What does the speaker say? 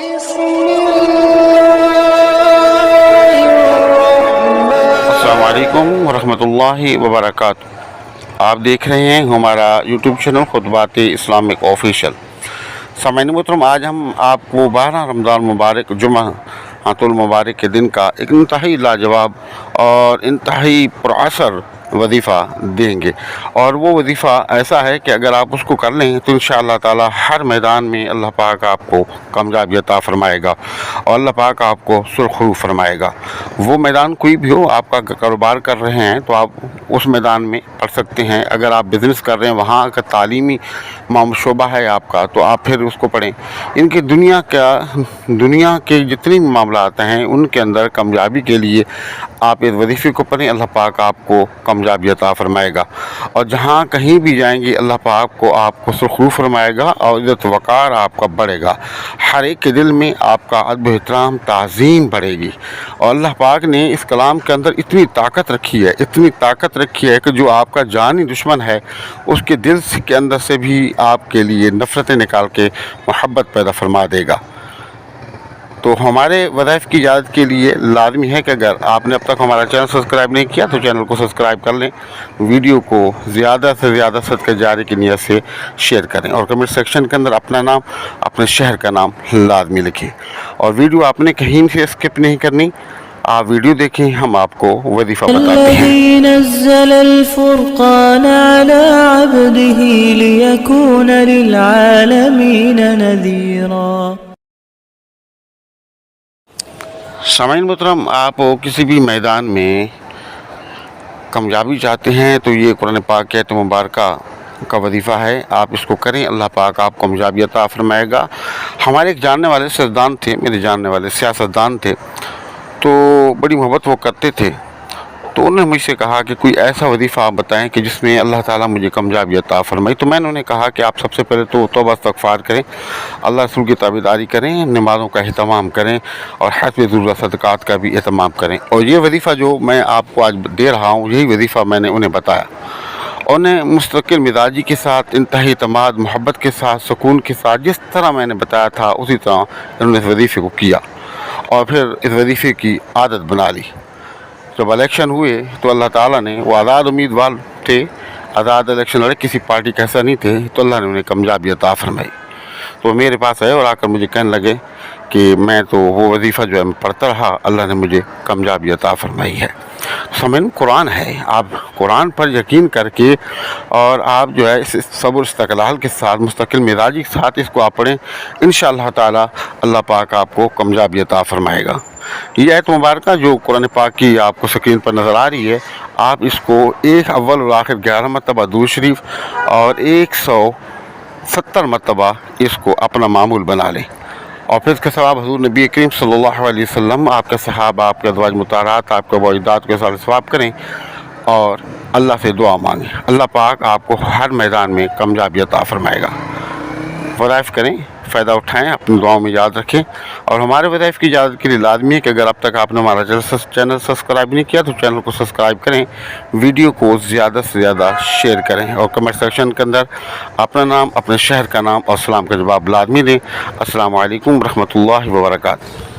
السلام علیکم ورحمۃ اللہ وبرکاتہ۔ آپ دیکھ رہے ہیں ہمارا یوٹیوب چینل خطبات اسلامک آفیشیل۔ سامعین محترم، آج ہم آپ کو 12 رمضان مبارک جمعہ المبارک کے دن کا ایک انتہائی لاجواب اور انتہائی پراثر وظیفہ دیں گے، اور وہ وظیفہ ایسا ہے کہ اگر آپ اس کو کر لیں تو انشاءاللہ تعالی ہر میدان میں اللہ پاک آپ کو کامیابی عطا فرمائے گا اور اللہ پاک آپ کو سرخرو فرمائے گا۔ وہ میدان کوئی بھی ہو، آپ کا کاروبار کر رہے ہیں تو آپ اس میدان میں پڑھ سکتے ہیں، اگر آپ بزنس کر رہے ہیں وہاں کا تعلیمی شعبہ ہے آپ کا تو آپ پھر اس کو پڑھیں۔ ان کی دنیا کے جتنے بھی معاملات ہیں ان کے اندر کامیابی کے لیے آپ اس وظیفے کو پڑھیں، اللہ پاک آپ کو کامیابی عطا فرمائے گا، اور جہاں کہیں بھی جائیں گے اللہ پاک کو آپ کو سرخرو فرمائے گا اور عزت وقار آپ کا بڑھے گا، ہر ایک کے دل میں آپ کا ادب و احترام تعظیم بڑھے گی۔ اور اللہ پاک نے اس کلام کے اندر اتنی طاقت رکھی ہے کہ جو آپ کا جانی دشمن ہے اس کے دل کے اندر سے بھی آپ کے لیے نفرتیں نکال کے محبت پیدا فرما دے گا۔ تو ہمارے وظائف کی اجازت کے لیے لازمی ہے کہ اگر آپ نے اب تک ہمارا چینل سبسکرائب نہیں کیا تو چینل کو سبسکرائب کر لیں، ویڈیو کو زیادہ سے زیادہ صدقہ جاری کی نیت سے شیئر کریں، اور کمنٹ سیکشن کے اندر اپنا نام، اپنے شہر کا نام لازمی لکھیں، اور ویڈیو آپ نے کہیں سے اسکپ نہیں کرنی، آپ ویڈیو دیکھیں، ہم آپ کو وظیفہ بتاتے ہیں۔ الذي نزل الفرقان على عبده ليكون للعالمين نذيرا۔ سامعین محترم، آپ کسی بھی میدان میں کامیابی چاہتے ہیں تو یہ قرآن پاک کی آیت مبارکہ کا وظیفہ ہے، آپ اس کو کریں، اللہ پاک آپ کو کامیابی عطا فرمائے گا۔ ہمارے ایک جاننے والے سیاستدان تھے، میرے جاننے والے سیاستدان تھے، تو بڑی محبت وہ کرتے تھے، تو انہوں نے مجھ سے کہا کہ کوئی ایسا وظیفہ آپ بتائیں کہ جس میں اللہ تعالیٰ مجھے کامیابی عطا فرمائے۔ تو میں نے انہیں کہا کہ آپ سب سے پہلے تو توبہ استغفار کریں، اللہ رسول کی تابعداری کریں، نمازوں کا اہتمام کریں، اور حسب ضرورت صدقات کا بھی اہتمام کریں۔ اور یہ وظیفہ جو میں آپ کو آج دے رہا ہوں، یہی وظیفہ میں نے انہیں بتایا، انہیں مستقل مزاجی کے ساتھ، انتہائی اعتماد، محبت کے ساتھ، سکون کے ساتھ، جس طرح میں نے بتایا تھا اسی طرح انہوں نے اس وظیفے کو کیا، اور پھر اس وظیفے کی عادت بنا لی۔ جب الیکشن ہوئے تو اللہ تعالیٰ نے، وہ آزاد امیدوار تھے، آزاد الیکشن لڑے، کسی پارٹی کا ایسا نہیں تھے، تو اللہ نے انہیں کامیابی عطا فرمائی۔ تو میرے پاس آئے اور آ کر مجھے کہنے لگے کہ میں تو وہ وظیفہ جو ہے میں پڑھتا رہا، اللہ نے مجھے کامیابی عطا فرمائی ہے۔ سمجھیں، قرآن ہے، آپ قرآن پر یقین کر کے اور آپ جو ہے اس صبر استقلال کے ساتھ، مستقل مزاجی کے ساتھ اس کو آپ پڑھیں، انشاءاللہ تعالی اللہ پاک آپ کو کامیابی عطا فرمائے گا۔ یہ آیت مبارکہ جو قرآن پاک کی آپ کو اسکرین پر نظر آ رہی ہے، آپ اس کو ایک اول اور آخر 11 مرتبہ درود شریف اور 170 مرتبہ اس کو اپنا معمول بنا لیں، اور پھر اس کے ثواب حضور نبی کریم صلی اللہ علیہ وسلم، آپ کے صحابہ، آپ کے ازواج مطہرات، آپ کے واجدات کے ساتھ ثواب کریں، اور اللہ سے دعا مانگیں، اللہ پاک آپ کو ہر میدان میں کامیابی عطا فرمائے گا۔ وظائف کریں، فائدہ اٹھائیں، اپنی دعاؤں میں یاد رکھیں، اور ہمارے وظائف کی اجازت کے لیے لازمی ہے کہ اگر اب تک آپ نے ہمارا چینل سبسکرائب نہیں کیا تو چینل کو سبسکرائب کریں، ویڈیو کو زیادہ سے زیادہ شیئر کریں، اور کمنٹ سیکشن کے اندر اپنا نام، اپنے شہر کا نام اور سلام کا جواب لازمی دیں۔ السلام علیکم ورحمۃ اللہ وبرکاتہ۔